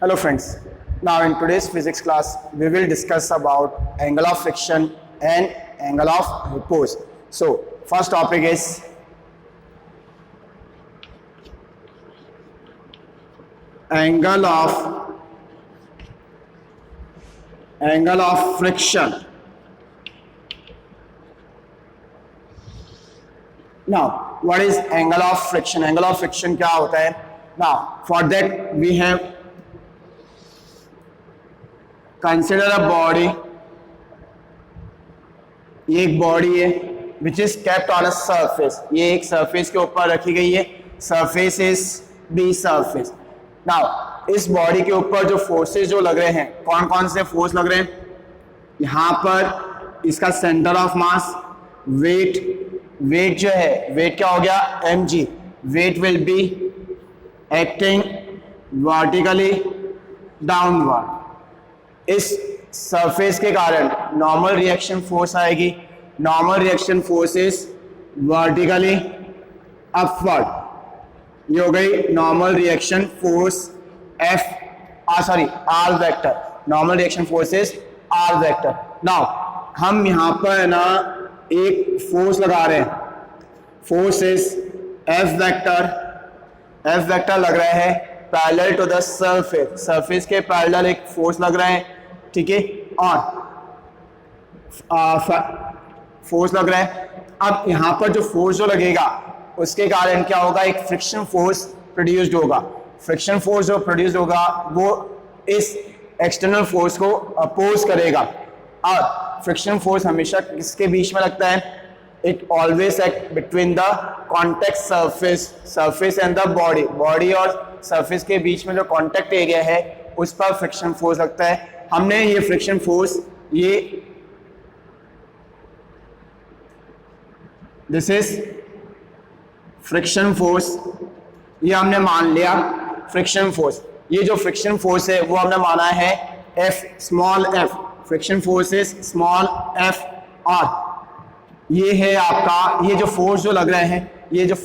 Hello friends. Now in today's physics class, we will discuss about angle of friction and angle of repose. So first topic is angle of friction. Now what is angle of friction? Angle of friction क्या होता है? Now for that we have consider a body. ये एक body है which is kept on a surface. ये एक surface के ऊपर रखी गई है. Surface is B surface. Now इस बॉडी के ऊपर जो फोर्सेस जो लग रहे हैं, कौन कौन से फोर्स लग रहे हैं? यहाँ पर इसका सेंटर ऑफ मास, वेट जो है, वेट क्या हो गया? mg. Weight will be acting vertically downward. इस सरफेस के कारण नॉर्मल रिएक्शन फोर्स आएगी. Normal reaction force is vertically upward. ये हो गई normal reaction force R vector. Normal reaction force is R vector. Now हम यहाँ पर ना एक फोर्स लगा रहे हैं. Force is F vector. F vector लग रहा है parallel to the surface. Surface के पैरेलल एक फोर्स लग रहा है, ठीक है, और फोर्स लग रहा है. अब यहाँ पर जो फोर्स जो लगेगा उसके कारण क्या होगा? एक फ्रिक्शन फोर्स प्रोड्यूस्ड होगा. फ्रिक्शन फोर्स जो प्रोड्यूस्ड होगा वो इस एक्सटर्नल फोर्स को अपोज करेगा. और फ्रिक्शन फोर्स हमेशा किसके बीच में लगता है? It always act between the contact surface and the body और सरफेस के बीच में जो कॉन्टेक्ट एरिया है उस पर फ्रिक्शन फोर्स लगता है. हमने ये फ्रिक्शन फोर्स, ये दिस इज फ्रिक्शन फोर्स, ये हमने मान लिया फ्रिक्शन फोर्स. ये जो फ्रिक्शन फोर्स है वो हमने माना है F, small F. Friction force is small F. और ये है आपका, ये जो फोर्स जो लग रहे हैं, ये जो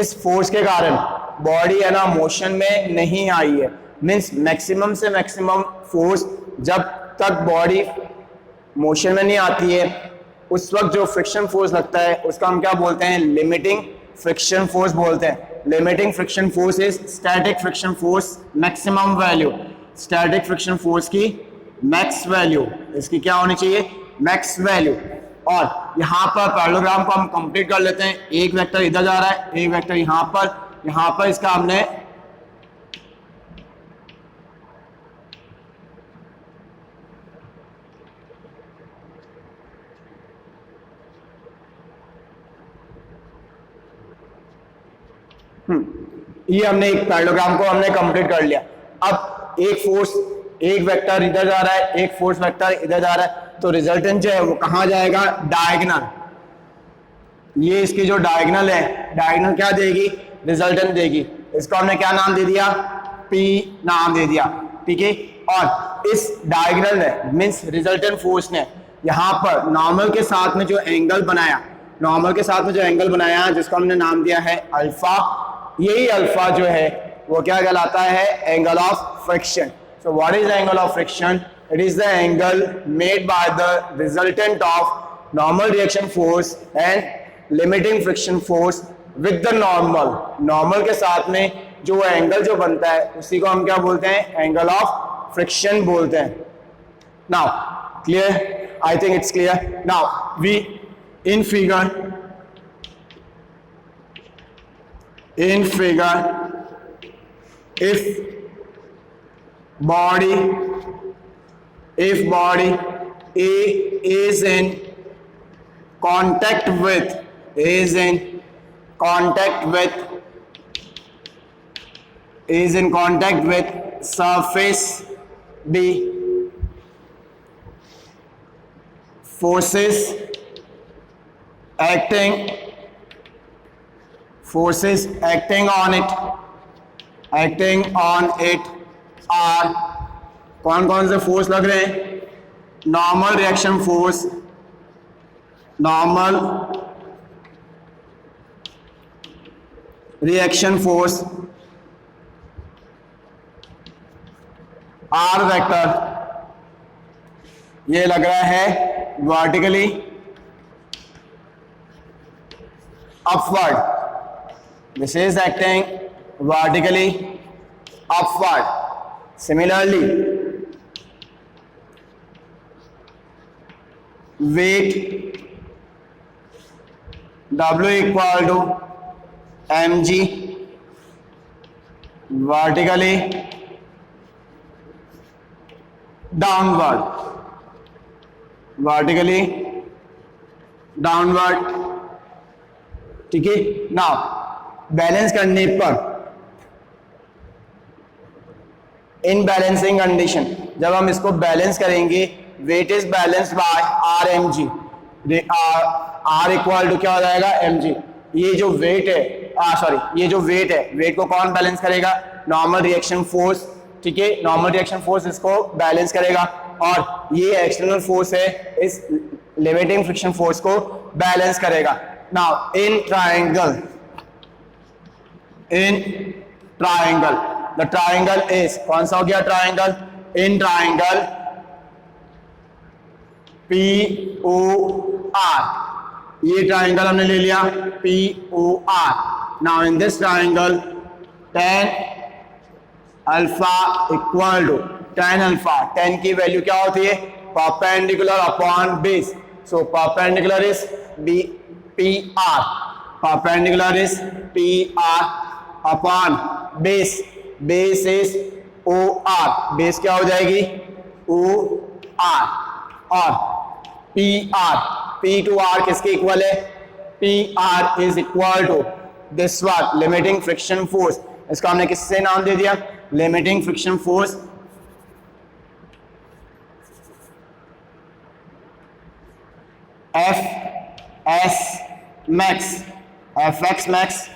इस फोर्स के कारण बॉडी है ना मोशन में नहीं आई है. मीन्स मैक्सिमम से मैक्सिमम फोर्स जब तक बॉडी मोशन में नहीं आती है उस वक्त जो फ्रिक्शन फोर्स लगता है उसका हम क्या बोलते हैं? लिमिटिंग फ्रिक्शन फोर्स बोलते हैं. Limiting friction force is static friction force maximum value. Static friction force की मैक्स वैल्यू, इसकी क्या होनी चाहिए? Max value. और यहाँ पर पैरेललोग्राम को हम कंप्लीट कर लेते हैं. एक वेक्टर इधर जा रहा है, एक वेक्टर यहाँ पर इसका हमने ये हमने एक पैरेललोग्राम को हमने कंप्लीट कर लिया. अब एक वेक्टर इधर जा रहा है, एक फोर्स वेक्टर इधर जा रहा है, तो रिजल्टेंट जो है वो कहाँ जाएगा? डायगोनल. ये इसकी जो डायगोनल है, डायगोनल क्या देगी? रिजल्टेंट देगी. इसको हमने क्या नाम दे दिया? P नाम दे दिया, ठीक है. और इस डायगोनल ने मीन्स रिजल्टेंट फोर्स ने यहाँ पर नॉर्मल के साथ में जो एंगल बनाया, जिसको हमने नाम दिया है अल्फा. यही अल्फा जो है वो क्या कहलाता है? Angle of friction. So what is angle of friction? It is the angle made by the resultant of normal reaction force and limiting friction force with the normal. Normal के साथ में जो एंगल जो बनता है उसी को हम क्या बोलते हैं? एंगल ऑफ फ्रिक्शन बोलते हैं. Now clear? I think it's clear. Now we in figure if body A is in contact with surface B, forces acting on it are कौन कौन से फोर्स लग रहे हैं? Normal reaction force, normal reaction force R vector ये लग रहा है vertically upward, this is acting vertically upward. Similarly, weight W equal to mg vertically downward, vertically downward. ठीक है. नाउ बैलेंस करने पर इन बैलेंसिंग कंडीशन जब हम इसको बैलेंस करेंगे, weight is balanced by R M G. R equal to क्या हो जाएगा एम जी. ये जो वेट है ये जो वेट है, वेट को कौन बैलेंस करेगा? Normal reaction force. ठीक है, नॉर्मल रिएक्शन फोर्स इसको बैलेंस करेगा और ये एक्सटर्नल फोर्स है इस लिमिटिंग फ्रिक्शन फोर्स को बैलेंस करेगा. Now in triangle the triangle is कौन सा हो गया triangle? In triangle P O R, ये ट्राइंगल हमने ले लिया P O R. Now in this triangle tan alpha equal to tan alpha, tan की वैल्यू क्या होती है? Perpendicular upon base. So perpendicular is P R, perpendicular is P R upon base. Base is O R, base क्या हो जाएगी? O R. और P R, P to R किसके equal है? P R is equal to this one limiting friction force. इसका हमने किससे नाम दे दिया? Limiting friction force. F S max, F X max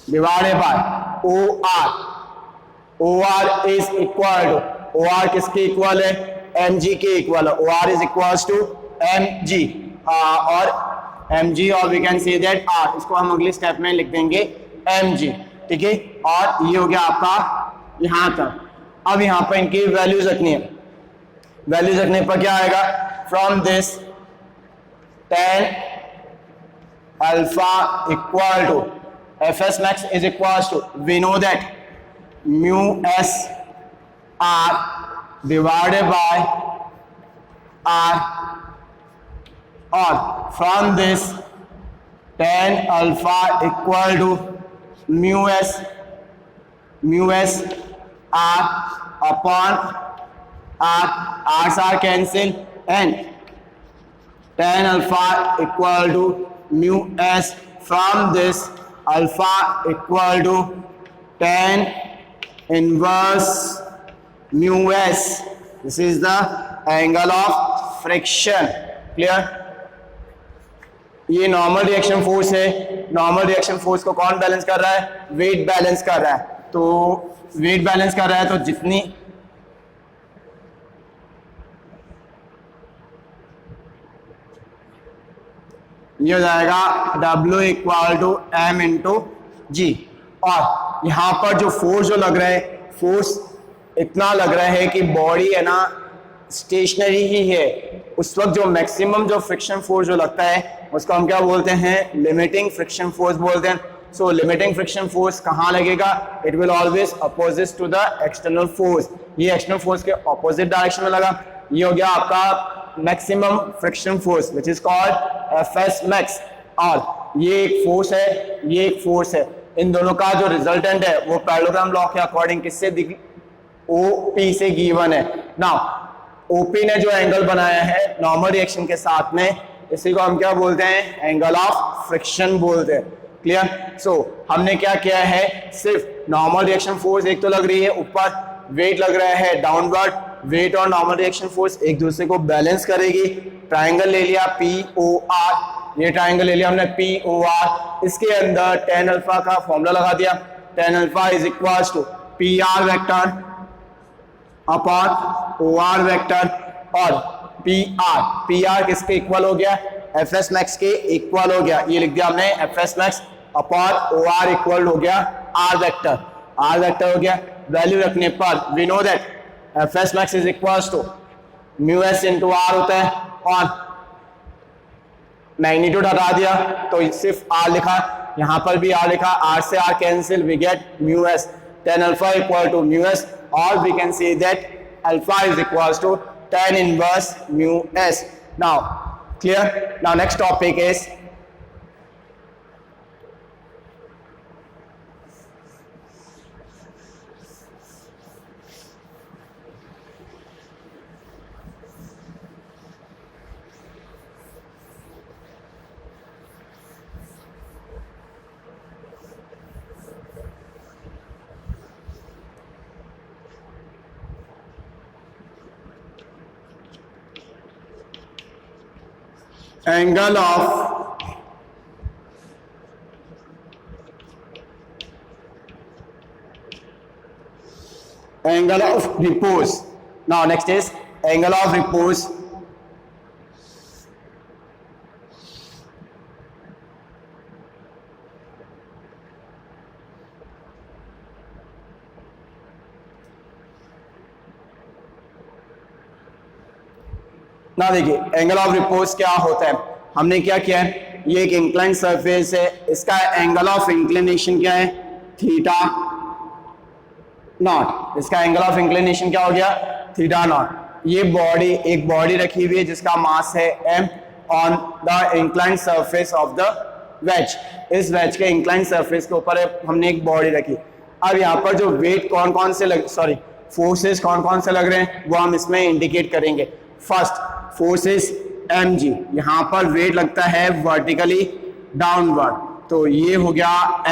divided by O R. O R is equal to, O R किसके equal है? M जी के equal है. O R is equal to M G और एम जी और we can say that R, इसको हम अगले step में लिख देंगे एम जी. ठीक है, और ये हो गया आपका यहां तक. अब यहां पर इनकी वैल्यूज रखनी है. वैल्यूज रखने पर क्या आएगा? From this tan alpha equal to F S max is equal to, we know that mu s r divided by r, or from this tan alpha equal to mu s r upon r, r's are cancel and tan alpha equal to mu s. From this alpha equal to tan inverse mu s. This is the angle of friction. Clear? ये normal reaction force है. Normal reaction force को कौन balance कर रहा है? Wait balance कर रहा है. तो वेट बैलेंस कर रहा है तो जितनी ये हो जाएगा W equal to M into G. और यहाँ पर जो फोर्स जो लग रहा है, फोर्स इतना लग रहा है कि बॉडी है ना स्टेशनरी ही है. उस वक्त जो मैक्सिमम जो फ्रिक्शन फोर्स जो लगता है उसको हम क्या बोलते हैं? लिमिटिंग फ्रिक्शन फोर्स बोलते हैं. सो लिमिटिंग फ्रिक्शन फोर्स कहाँ लगेगा? It will always opposite to the external force. ये एक्सटर्नल फोर्स के अपोजिट डायरेक्शन में लगा. ये हो गया आपका maximum friction force which is called F S max. और ये एक फोर्स है, ये एक फोर्स है. इन दोनों का जो रिजल्टेंट है वो पैरेललोग्राम लॉ के अकॉर्डिंग किससे ओपी से गिवन है. नाउ ओपी ने जो एंगल बनाया है नॉर्मल रिएक्शन के साथ में, इसी को हम क्या बोलते हैं? एंगल ऑफ फ्रिक्शन बोलते हैं. क्लियर? सो हमने क्या किया है? सिर्फ नॉर्मल रिएक्शन फोर्स एक तो लग रही है ऊपर, वेट लग रहा है डाउनवर्ड. वेट और नॉर्मल रिएक्शन फोर्स एक दूसरे को बैलेंस करेगी. ट्राइंगल ले लिया पी ओ आर, ये ट्राइंगल ले लिया हमने पी ओ आर. इसके अंदर tan अल्फा का फॉर्मूला लगा दिया. tan alpha is equal to P R vector upon O R vector. और पी आर किसके इक्वल हो गया? एफ एस मैक्स के इक्वल हो गया. ये लिख दिया हमने F S max upon O R equal हो गया आर वेक्टर. आर वेक्टर हो गया. वैल्यू रखने पर we know that F S max is equal to mu S into R होता है, और मैग्नीट्यूड हटा दिया तो सिर्फ आर लिखा, यहां पर भी आर लिखा, आर से R cancel, we get mu S, tan alpha equal to mu s, or we can say that alpha is equal to tan inverse mu s. Now clear? Now next topic is angle of repose. Now next is angle of repose. ना देखिए angle of repose क्या होता है, हमने क्या किया है, ये एक इंक्लाइन सरफेस है, इसका एंगल ऑफ इंक्लिनेशन क्या है, थीटा नॉट, इसका एंगल ऑफ इंक्लिनेशन क्या हो गया, थीटा नॉट। ये बॉडी, एक बॉडी रखी हुई है जिसका मास है m on the incline surface of the ways, इस वेज के इंक्लाइन सरफेस के ऊपर हमने एक बॉडी रखी। अब यहाँ पर जो वेट कौन कौन से फोर्सेस कौन कौन से लग रहे हैं वो हम इसमें इंडिकेट करेंगे। फर्स्ट फोर्सेस mg, यहां पर वेट लगता है वर्टिकली डाउनवर्ड, तो ये हो गया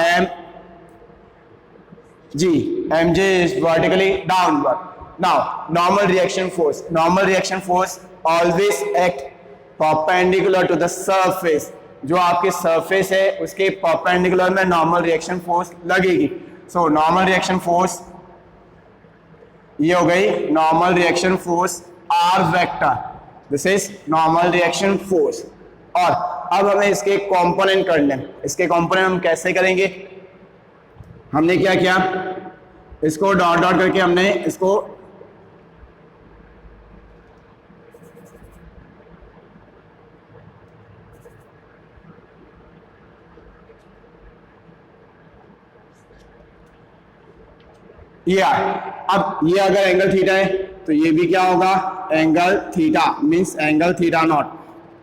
mg is vertically downward. Now normal reaction force always act perpendicular to the surface, जो आपके सरफेस है उसके परपेंडिकुलर में नॉर्मल रिएक्शन फोर्स लगेगी। सो नॉर्मल रिएक्शन फोर्स ये हो गई normal reaction force R vector, this is normal reaction force. और अब हमें इसके कंपोनेंट करने, इसके कंपोनेंट हम कैसे करेंगे, हमने क्या किया, इसको डॉट डॉट करके हमने इसको ये अब ये अगर एंगल थीटा है तो ये भी क्या होगा, angle theta means angle theta naught.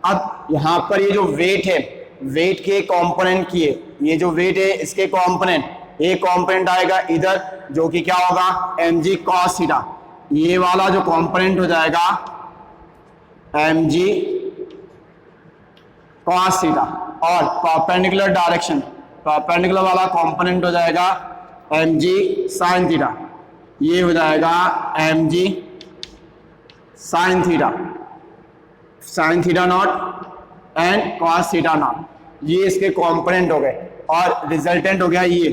अब यहाँ पर ये जो वेट है, वेट के कंपोनेंट किए, ये जो वेट है इसके कंपोनेंट, एक कंपोनेंट आएगा इधर जो कि क्या होगा mg cos थीटा, ये वाला जो कंपोनेंट हो जाएगा mg cos थीटा, और परपेंडिकुलर डायरेक्शन, परपेंडिकुलर वाला कंपोनेंट हो जाएगा mg sin थीटा, ये हो जाएगा mg sin theta naught and cos theta naught, ये इसके कंपोनेंट हो गए, और रिजल्टेंट हो गया ये।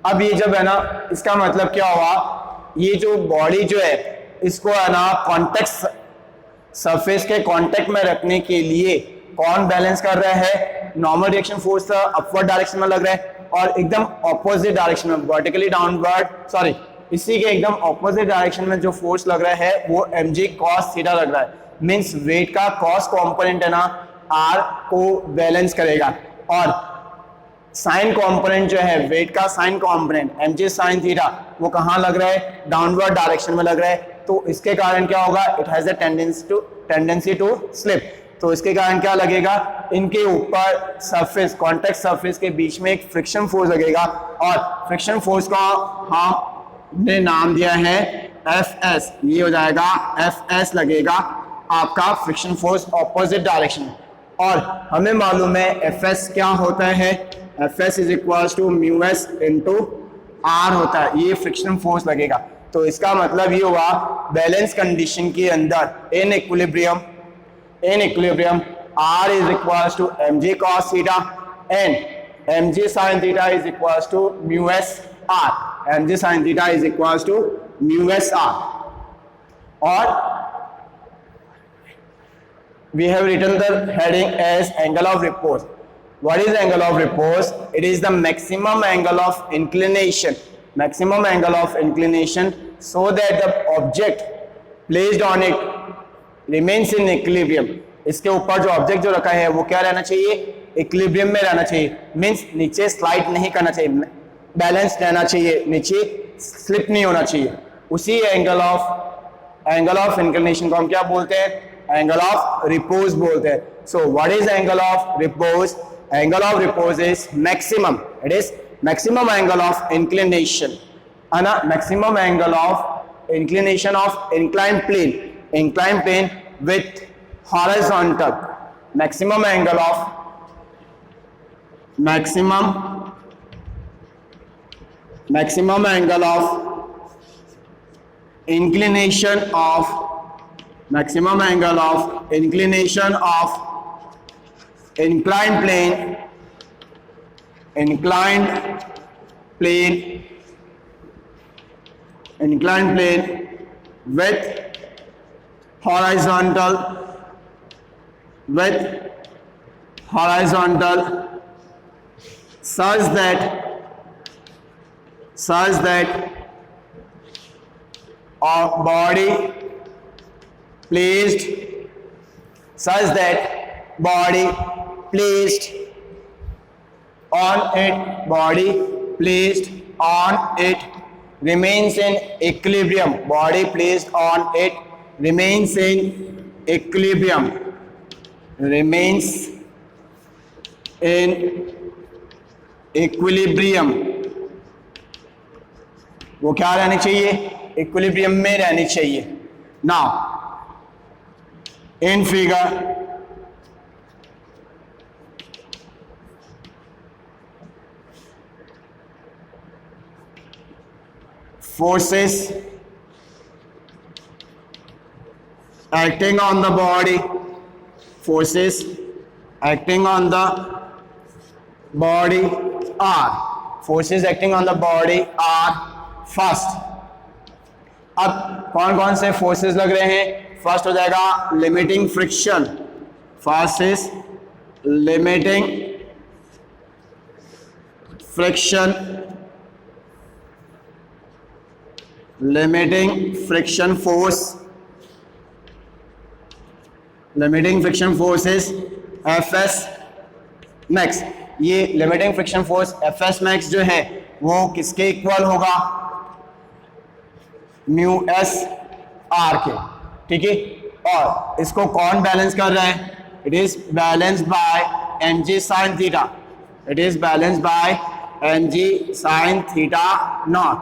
अब ये जब है ना, इसका मतलब क्या हुआ, ये जो बॉडी जो है इसको है ना कॉन्टेक्स्ट सरफेस के कांटेक्ट में रखने के लिए कौन बैलेंस कर रहा है, normal reaction force upward direction में लग रहा है, और एकदम ऑपोजिट डायरेक्शन में वर्टिकली डाउनवर्ड, सॉरी इसी के एकदम ऑपोजिट डायरेक्शन में जो फोर्स लग रहा है वो mg cos थीटा लग रहा है। मींस वेट का cos कंपोनेंट है ना r को बैलेंस करेगा, और साइन कंपोनेंट जो है, वेट का sign component mg sin theta वो कहाँ लग रहा है, डाउनवर्ड डायरेक्शन में लग रहा है। तो इसके कारण क्या होगा, it has a tendency to slip, तो इसके कारण क्या लगेगा, इनके ऊपर सरफेस, कॉन्टेक्ट सरफेस के बीच में एक फ्रिक्शन फोर्स लगेगा, और फ्रिक्शन फोर्स का हमने नाम दिया है Fs, ये हो जाएगा Fs लगेगा आपका फ्रिक्शन फोर्स ऑपोजिट डायरेक्शन में। और हमें मालूम है Fs क्या होता है, Fs is equal to mu S into R होता है, ये फ्रिक्शन फोर्स लगेगा। तो इसका मतलब ये हुआ बैलेंस कंडीशन के अंदर in equilibrium R is equals to mg cos theta and mg sin theta is equals to mu s r, mg sin theta is equals to mu s r, और we have written the heading as angle of repose. What is angle of repose? It is the maximum angle of inclination, maximum angle of inclination, so that the object placed on it remains in equilibrium. इसके ऊपर जो object जो रखा है वो क्या रहना चाहिए, इक्विलिब्रियम में रहना चाहिए, मीन्स नीचे स्लाइड नहीं करना चाहिए, बैलेंस रहना चाहिए, नीचे स्लिप नहीं होना चाहिए. उसी एंगल ऑफ इंक्लिनेशन को हम क्या बोलते हैं, एंगल ऑफ रिपोज बोलते हैं. सो what is angle of repose? Angle of repose is maximum, it is maximum angle of inclination, है ना, maximum angle of inclination of inclined plane with horizontal, maximum angle of inclination of inclined plane with horizontal such that body placed on it remains in equilibrium. Body placed on it remains in equilibrium. वो क्या रहनी चाहिए, equilibrium में रहनी चाहिए. Now in figure forces acting on the body are first. अब कौन कौन से फोर्सेस लग रहे हैं? फर्स्ट हो जाएगा limiting friction. First is limiting friction force. Limiting friction force is Fs max. ये limiting friction force Fs max जो है वो किसके इक्वल होगा, म्यू एस आर के. ठीक है, और इसको कौन बैलेंस कर रहा है? It is balanced by M G sine theta. Naught.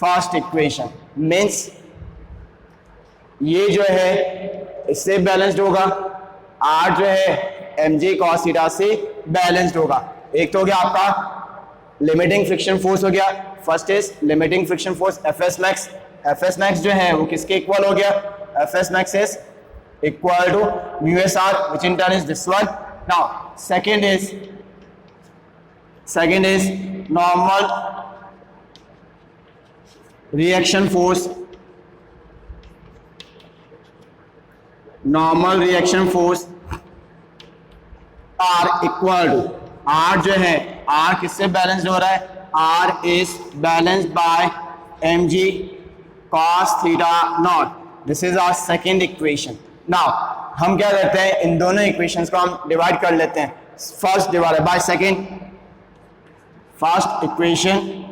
First equation means ये जो है इससे बैलेंस्ड होगा, आर जो है एम जी कॉस थीटा से बैलेंस्ड होगा. एक तो हो गया आपका लिमिटिंग फ्रिक्शन फोर्स हो गया. First is limiting friction force F S max जो है वो किसके इक्वल हो गया? F S max is equal to mu S R which in turn is this one. Now second is normal reaction force. R equal to, R जो है R किससे balanced हो रहा है? R is balanced by M G cos theta naught. This is our second equation. नाउ हम क्या करते हैं, इन दोनों इक्वेशंस को हम डिवाइड कर लेते हैं. First divided by second, first equation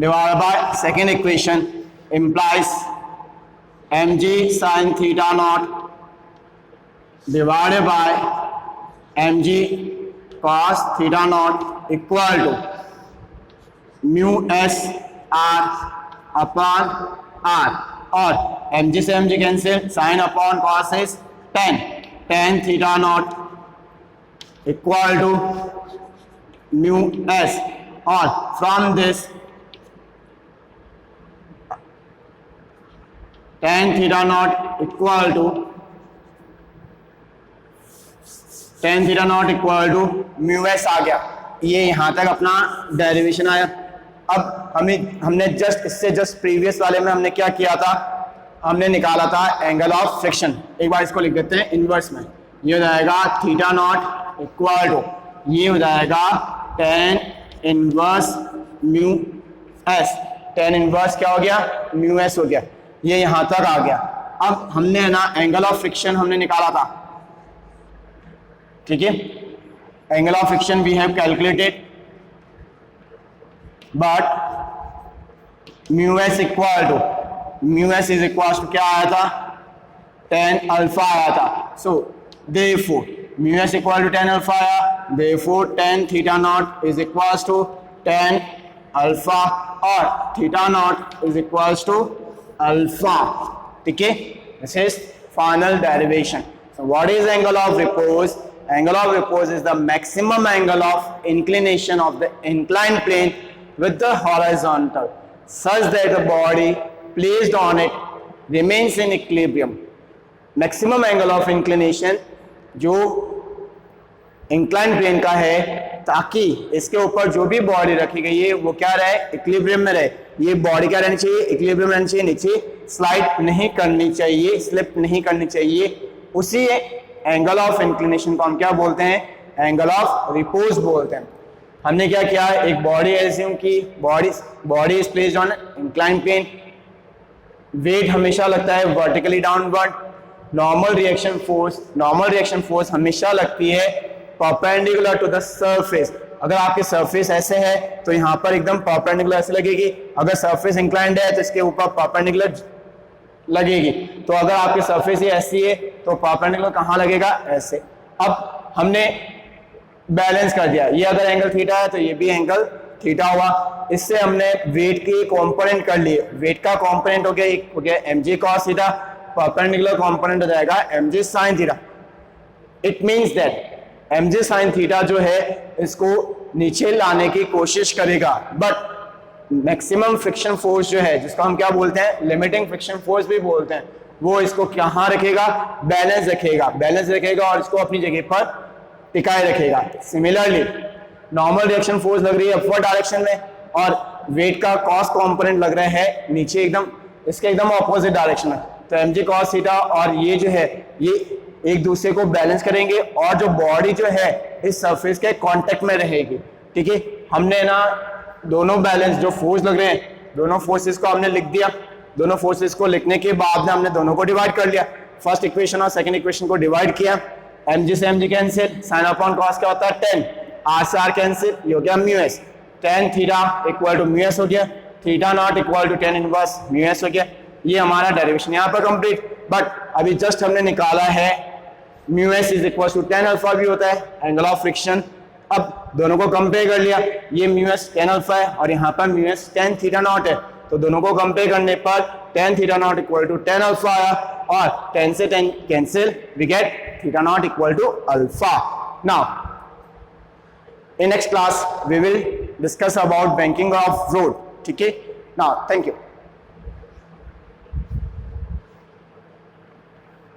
divided by second equation implies mg sin theta naught divided by mg cos theta naught equal to mu s r upon r. और mg से mg cancel, sin upon cos is tan theta naught equal to mu s. और from this tan theta naught equal to mu s आ गया. ये यहाँ तक अपना derivation आया. अब हमने जस्ट प्रीवियस वाले में हमने क्या किया था, हमने निकाला था एंगल ऑफ फ्रिक्शन. एक बार इसको लिख देते हैं इनवर्स में. ये हो जाएगा थीटा नॉट इक्वल टू, ये हो जाएगा tan inverse mu S. tan inverse क्या हो गया, म्यू एस हो गया। ये यहां तक आ गया। अब हमने है ना एंगल ऑफ फ्रिक्शन हमने निकाला था, ठीक है। Angle of friction we have calculated, but mu S equal to, mu S is equal to क्या आया था, tan अल्फा आया था। So therefore mu S equal to tan alpha आया, therefore tan theta not is equal to tan alpha और theta not is equal to alpha, ठीक है। This is final derivation. So what is angle of repose? Angle of repose is the maximum angle of inclination of the inclined plane with the horizontal such that the body placed on it remains in equilibrium. Maximum angle of inclination जो inclined plane का है, ताकि इसके ऊपर जो भी body रखी गई है वो क्या रहे, इक्विलिब्रियम में रहे। ये बॉडी क्या रहनी चाहिए, इक्विलिब्रियम रहनी चाहिए, नीचे स्लाइड नहीं करनी चाहिए, स्लिप नहीं करनी चाहिए। उसी एंगल ऑफ इंक्लिनेशन को हम क्या बोलते हैं, एंगल ऑफ रिपोज बोलते हैं। हमने क्या किया, एक बॉडी एज्यूम की, body is placed on inclined plane, weight हमेशा लगता है vertically downward, normal reaction force हमेशा लगती है परपेंडिकुलर टू द सरफेस। अगर आपके सरफेस ऐसे है तो यहाँ पर एकदम परपेंडिकुलर ऐसे लगेगी, अगर सरफेस इंक्लाइंड है तो इसके ऊपर परपेंडिकुलर लगेगी। तो अगर आपकी सरफेस ये ऐसी है तो परपेंडिकुलर कहाँ लगेगा, ऐसे। अब हमने बैलेंस कर दिया, ये अगर एंगल थीटा है तो ये भी एंगल थीटा हुआ। इससे हमने वेट के कंपोनेंट कर लिए, वेट का कंपोनेंट हो गया, एक हो गया mg cos theta, perpendicular component हो जाएगा mg sin theta. It means that mg sin theta जो है इसको नीचे लाने की कोशिश करेगा, बट मैक्सिमम फ्रिक्शन फोर्स जो है, जिसको हम क्या बोलते हैं, लिमिटिंग फ्रिक्शन फोर्स भी बोलते हैं, वो इसको कहाँ रखेगा, बैलेंस रखेगा और इसको अपनी जगह पर टिकाए रखेगा। सिमिलरली नॉर्मल रिएक्शन फोर्स लग रही है अपवर्ड डायरेक्शन में और वेट का कॉस कंपोनेंट लग रहा है नीचे, एकदम इसके एकदम ऑपोजिट डायरेक्शन में। तो mg cos थीटा और ये जो है ये एक दूसरे को बैलेंस करेंगे और जो बॉडी जो है इस सरफेस के कांटेक्ट में रहेगी, ठीक है। हमने ना दोनों बैलेंस जो फोर्स लग रहे हैं, दोनों फोर्सेस को हमने लिख दिया। दोनों फोर्सेस को लिखने के बाद में हमने दोनों को डिवाइड कर लिया। फर्स्ट इक्वेशन और सेकंड इक्वेशन को डिवाइड किया, mg से mg cancel, sine upon cos क्या होता है 10, r से r कैंसिल, ये हो गया mu S. tan theta equal to mu S हो गया, theta naught equal to tan inverse mu S हो गया। ये हमारा डेरिवेशन यहाँ पर कंप्लीट। बट अभी जस्ट हमने निकाला है mu S is equal to tan alpha भी होता है एंगल ऑफ फ्रिक्शन। अब दोनों को कंपेयर कर लिया, ये म्यू एस tan अल्फा है और यहाँ पर mu S tan theta naught है, तो दोनों को कंपेयर करने पर tan theta naught equal to tan alpha आया और tan से tan कैंसिल, we get theta naught equal to alpha. Now in next class we will discuss about banking of road, ठीक है। Now thank you.